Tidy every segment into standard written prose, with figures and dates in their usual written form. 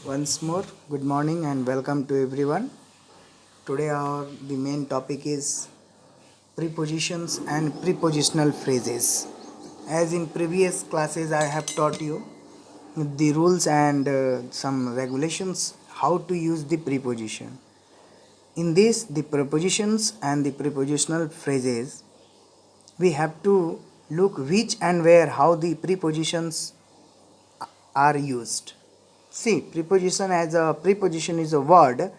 Once more, good morning and welcome to everyone. Today our the main topic is prepositions and prepositional phrases. As in previous classes I have taught you the rules and some regulations how to use the preposition. In this the prepositions and the prepositional phrases we have to look which and where how the prepositions are used. See, preposition is a word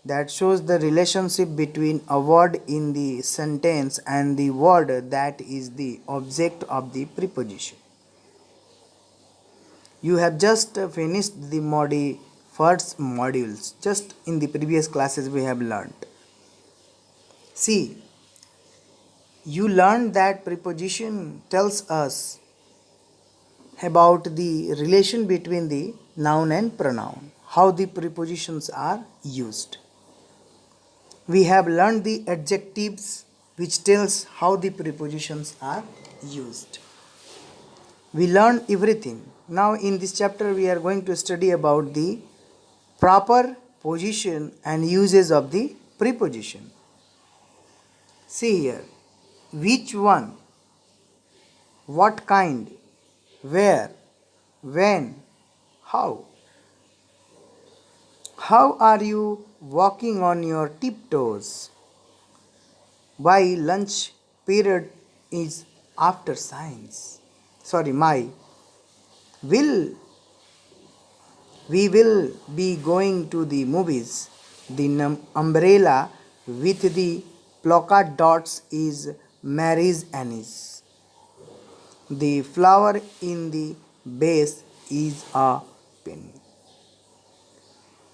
that shows the relationship between a word in the sentence and the word that is the object of the preposition. You have just finished the first modules. Just in the previous classes we have learned. See, you learned that preposition tells us about the relation between the noun and pronoun, how the prepositions are used. We have learned the adjectives which tells how the prepositions are used. We learned everything. Now in this chapter we are going to study about the proper position and uses of the preposition. See here, which one, what kind, where, when, how. How are you walking on your tiptoes? Why lunch period is after science? My will we will be going to the movies. The umbrella with the polka dots is Mary's Annie's. The flower in the vase is a penny.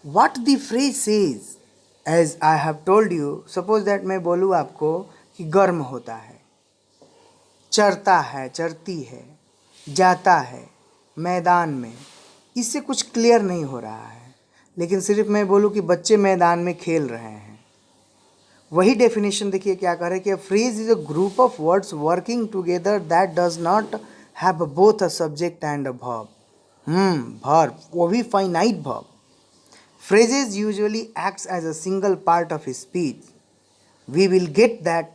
What the phrase says, as I have told you, suppose that मैं बोलूँ आपको कि गर्म होता है, चरता है, चरती है, जाता है मैदान में, इससे कुछ क्लियर नहीं हो रहा है. लेकिन सिर्फ मैं बोलूँ कि बच्चे मैदान में खेल रहे हैं, वही डेफिनेशन देखिए क्या कर रहे हैं कि a phrase is a group of words working together that does not have both a subject and a verb. verb, वो भी finite verb. Phrases usually acts as a single part of a speech. We will get that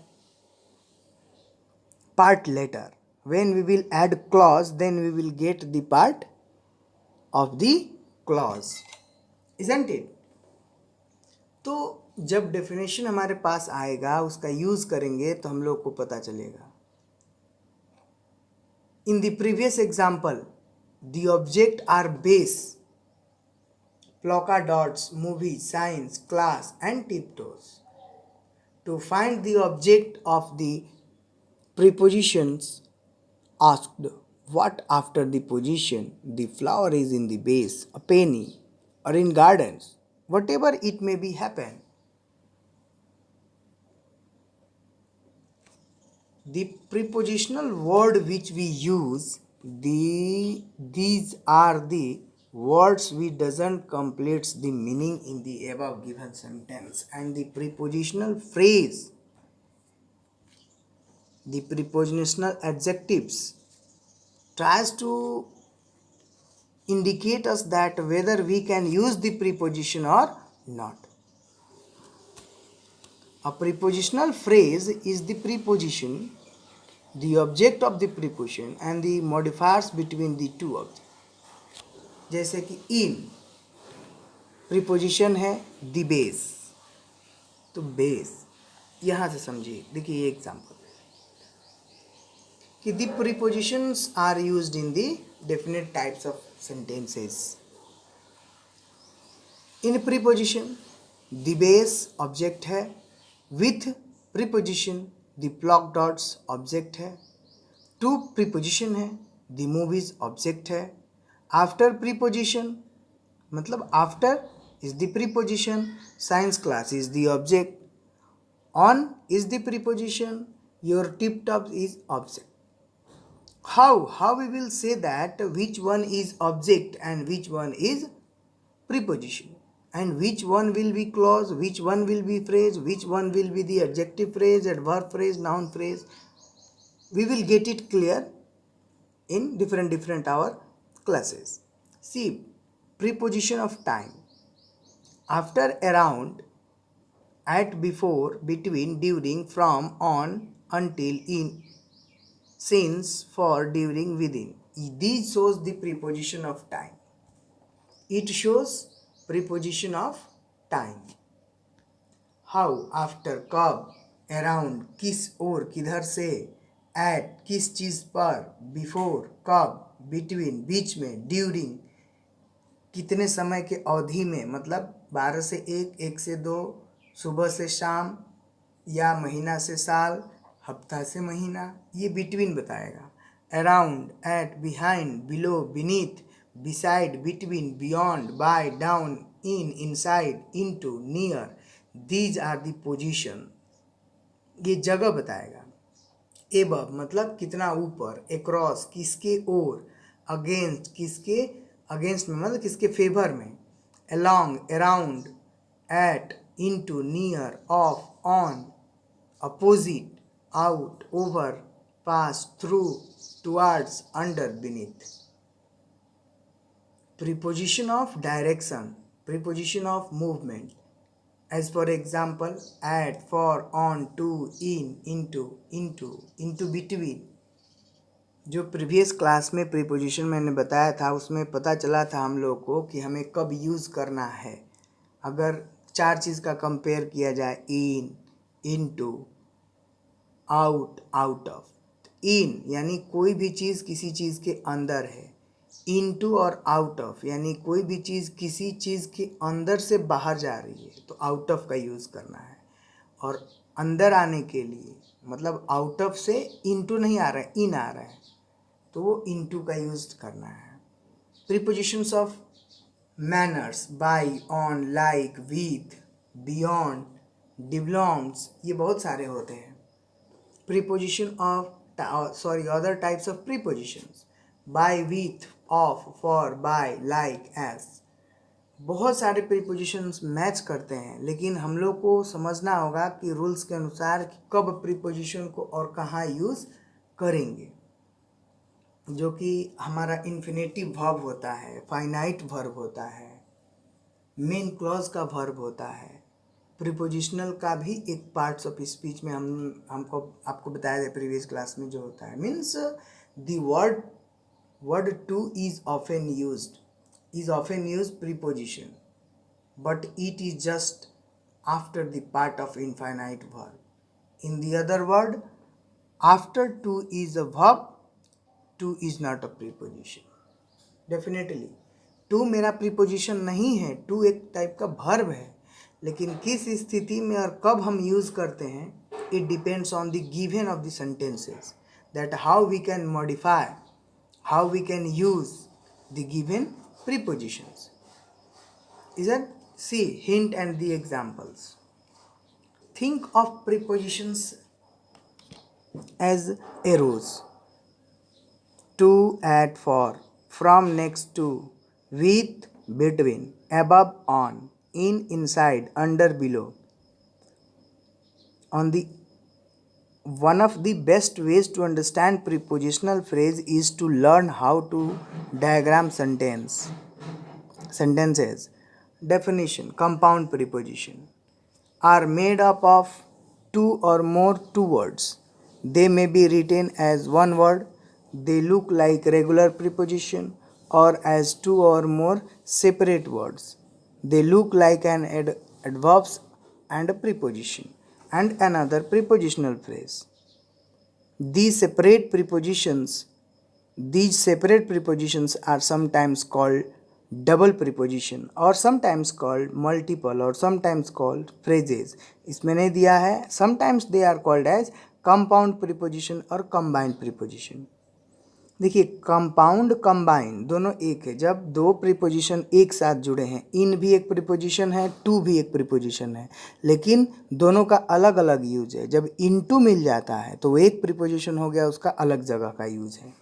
part later. When we will add clause, then we will get the part of the clause. Isn't it? तो जब definition हमारे पास आएगा उसका use करेंगे तो हम लोग को पता चलेगा. In the previous example, the object are base, polka dots, movie, science, class and tiptoes. To find the object of the prepositions asked, what after the position, the flower is in the base, a penny, or in gardens, whatever it may be happen. The prepositional word which we use, these are the words which doesn't complete the meaning in the above given sentence, and the prepositional phrase, the prepositional adjectives tries to indicate us that whether we can use the preposition or not. A prepositional phrase is the preposition, the object of the preposition and the modifiers between the two objects. जैसे कि in preposition है the base, तो base यहाँ से समझिए. देखिए ये example कि the prepositions are used in the definite types of sentences. In preposition the base object है, with preposition the polka dots object है, to preposition है, the movies object है, after preposition मतलब after is the preposition, science class is the object, on is the preposition, your tip top is object. How we will say that which one is object and which one is preposition, and which one will be clause, which one will be phrase, which one will be the adjective phrase, adverb phrase, noun phrase. We will get it clear in different our classes. See, preposition of time. After, around, at, before, between, during, from, on, until, in, since, for, during, within. These shows the preposition of time. It shows preposition of time. How, after, कब, around, किस ओर, किधर से, at, किस चीज़ पर, before, कब, between, बीच में, during, कितने समय के अवधि में, मतलब 12 से 1, 1 से 2, सुबह से शाम, या महीना से साल, हफ्ता से महीना, ये बिटवीन बताएगा. Around, at, behind, below, beneath, beside, between, beyond, by, down, in, inside, into, near. These are the position. ये जगह बताएगा. एबव मतलब कितना ऊपर, एक्रॉस किसके ओर, अगेंस्ट किसके अगेंस्ट में मतलब किसके फेवर में, along, around, at, into, near, off, on, opposite, out, over, past, through, towards, under, beneath. Preposition of direction, preposition of movement, as for example, at, for, on, to, in, into, between. जो previous class में preposition मैंने बताया था उसमें पता चला था हम लोग को कि हमें कब यूज़ करना है. अगर 4 चीज़ का कंपेयर किया जाए, इन, इनटू, आउट, आउट ऑफ. इन यानी कोई भी चीज़ किसी चीज़ के अंदर है. इनटू और आउट ऑफ यानी कोई भी चीज़ किसी चीज़ के अंदर से बाहर जा रही है तो आउट ऑफ का यूज़ करना है. और अंदर आने के लिए मतलब आउट ऑफ से इनटू नहीं आ रहा है, इन आ रहा है तो वो इनटू का यूज़ करना है. Prepositions of manners, by, on, like, with, beyond, belongs, ये बहुत सारे होते हैं. Preposition of other types of prepositions, by, with, of, for, by, like, as. बहुत सारे प्रीपोजिशंस मैच करते हैं लेकिन हम लोग को समझना होगा कि रूल्स के अनुसार कब प्रीपोजिशन को और कहाँ यूज़ करेंगे. जो कि हमारा इन्फिनेटिव वर्ब होता है, फाइनाइट वर्ब होता है, मेन क्लॉज का वर्ब होता है. प्रीपोजिशनल का भी एक पार्ट्स ऑफ स्पीच में आपको बताया था प्रीवियस क्लास में जो होता है. Means the word to is often used preposition but it is just after the part of infinitive verb. In the other word, after to is a verb, to is not a preposition. Definitely to मेरा preposition नहीं है, to एक type का verb है, लेकिन किस स्थिति में और कब हम यूज़ करते हैं it depends on the given of the sentences, that how we can modify, how we can use the given prepositions. Isn't? See hint and the examples. Think of prepositions as arrows. To, at, for, from, next to, with, between, above, on, in, inside, under, below. One of the best ways to understand prepositional phrase is to learn how to diagram sentences. Definition: compound preposition are made up of two or more two words. They may be written as one word. They look like regular preposition or as two or more separate words. They look like an adverbs and a preposition and another prepositional phrase. These separate prepositions are sometimes called double preposition or sometimes called multiple or sometimes called phrases. इसमें नहीं दिया है. Sometimes they are called as compound preposition और combined preposition. देखिए compound combine दोनों एक है. जब दो प्रीपोजिशन एक साथ जुड़े हैं, इन भी एक प्रीपोजिशन है, टू भी एक प्रीपोजिशन है, लेकिन दोनों का अलग अलग यूज है. जब इनटू मिल जाता है तो वो एक प्रीपोजिशन हो गया, उसका अलग जगह का यूज है.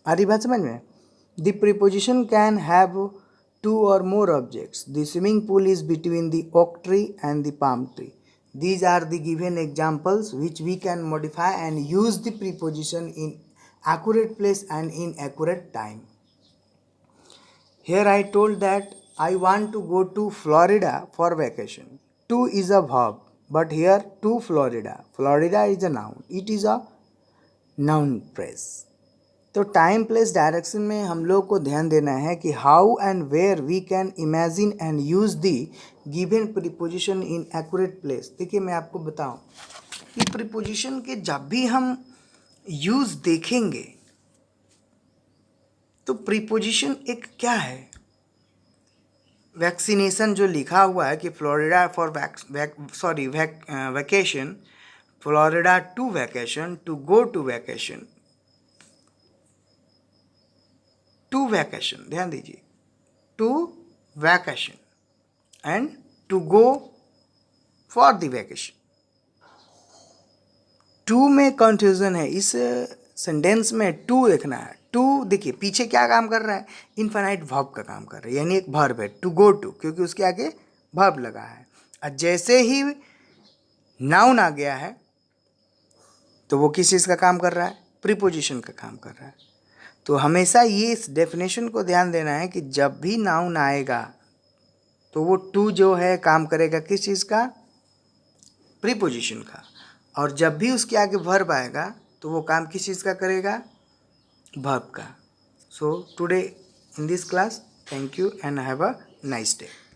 आ रही बात समझ में? The preposition can have two or more objects. The swimming pool is between the oak tree and the palm tree. These are the given examples which we can modify and use the preposition in accurate place and in accurate time. Here I told that I want to go to Florida for vacation. To is a verb, but here to Florida. Florida is a noun. It is a noun phrase. तो time place direction में हम लोग को ध्यान देना है कि how and where we can imagine and use the given preposition in accurate place. देखिए मैं आपको बताऊं कि प्रीपोजिशन के जब भी हम यूज देखेंगे तो प्रीपोजिशन एक क्या है. वैक्सीनेशन जो लिखा हुआ है कि Florida for vacation, Florida to vacation, to go to vacation, to vacation, ध्यान दीजिए, to vacation and to go for the vacation. To में कंफ्यूजन है. इस सेंटेंस में टू देखना है. टू देखिए पीछे क्या काम कर रहा है, इनफाइनाइट वर्ब का काम कर रहा है, यानी एक वर्ब है टू गो टू, क्योंकि उसके आगे वर्ब लगा है. और जैसे ही नाउन आ गया है तो वो किस चीज़ का काम कर रहा है, प्रीपोजिशन का काम कर रहा है. तो हमेशा ये इस डेफिनेशन को ध्यान देना है कि जब भी नाउन आएगा तो वो टू जो है काम करेगा किस चीज़ का, प्रीपोजिशन का. और जब भी उसके आगे वर्ब आएगा तो वो काम किस चीज़ का करेगा, verb का. So today in this class, thank you and have a nice day.